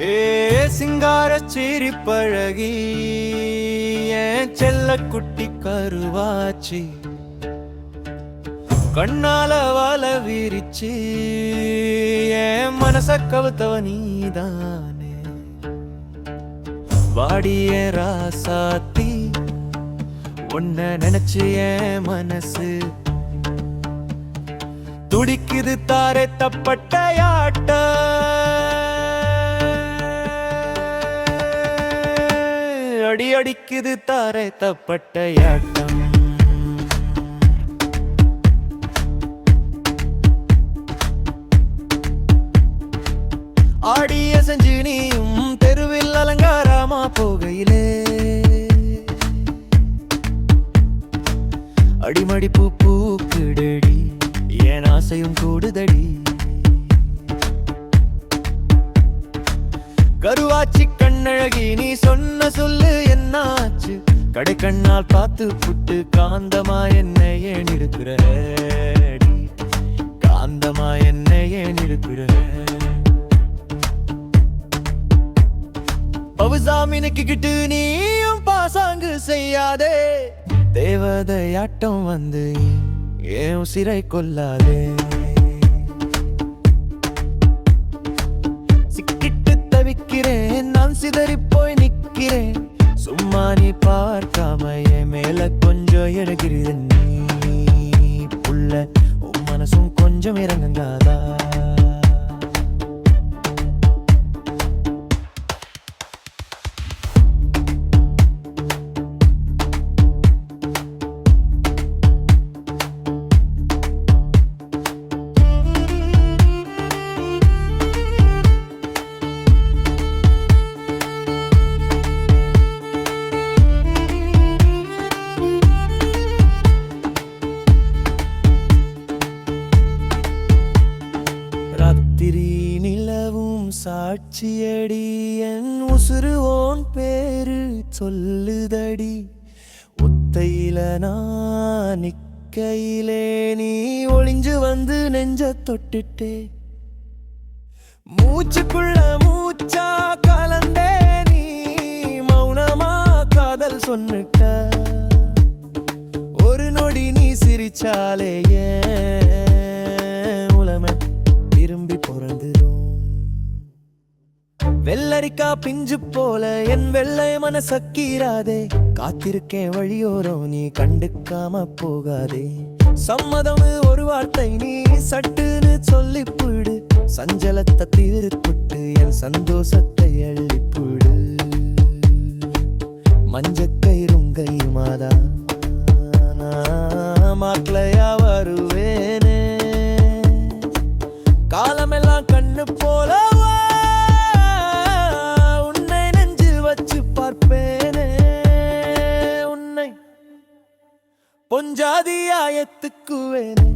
ஏ சிங்கார சீரி பழகி என் செல்ல குட்டி கருவாச்சி கண்ணால வாழ விரிச்சு என் மனச கவுத்தவ நீதானே வாடிய ராசாத்தி உன்னை நினைச்சு என் மனசு துடிக்குது தாரே தப்பட்டையாட்ட அடி அடிக்குது தாரே தப்பட்டையாட்டம் ஆடிய செஞ்சு நீயும் தெருவில் அலங்காரமா போகையிலே அடிமடி பூ பூக்குடடி என் ஆசையும் கூடுதடி கருவாச்சி கண்ணழகி நீ சொன்ன சொல்லு என்னாச்சு கடை கண்ணால் பார்த்து புட்டு காந்தமா என்ன ஏன் இருக்கிற காந்தமா என்ன ஏன் இருக்கிற பவுசாமினுக்கிட்டு நீயும் பாசாங்கு செய்யாதே தேவதையாட்டம் வந்து ஏன் உசிரை கொல்லாதே சிக்கிட்டு தவிக்கிறேன் நான் சிதறி போய் நிக்கிறேன் சும்மா நீ பார்க்காம என் மேல கொஞ்சம் இறகிறேன் நீ புள்ள உன் மனசும் கொஞ்சம் இறங்குங்காதா ராத்திரி நிலவும் சாட்சியடி என் உசுறு ஓன் பேரு சொல்லுதடி ஒத்தையில நான் நிக்கையிலே நீ ஒளிஞ்சு வந்து நெஞ்ச தொட்டுட்டே மூச்சுக்குள்ள மூச்சா கலந்தே நீ மௌனமா காதல் சொன்னிட்ட ஒரு நொடி நீ சிரிச்சாலே ஏன் உலமை திரும்பி பிறந்துடும் வெள்ளரிக்கா பிஞ்சு போல என் வெள்ளை மனசக்கீராதே காத்திருக்கேன் வழியோரம் நீ கண்டுக்காம போகாதே சம்மதம் ஒரு வார்த்தை நீ சட்டுன்னு சொல்லிப்புடு சஞ்சலத்தை தீர்த்துட்டு என் சந்தோஷத்தை அள்ளிப்புடு மஞ்சக்கயிறுங்கையுமாதா மாக்களையா வருவேனே காலமெல்லாம் கண்ணு போலவா உன்னை நெஞ்சில் வச்சு பார்ப்பேனே உன்னை பொஞ்சாதியாயத்துக்குவேனே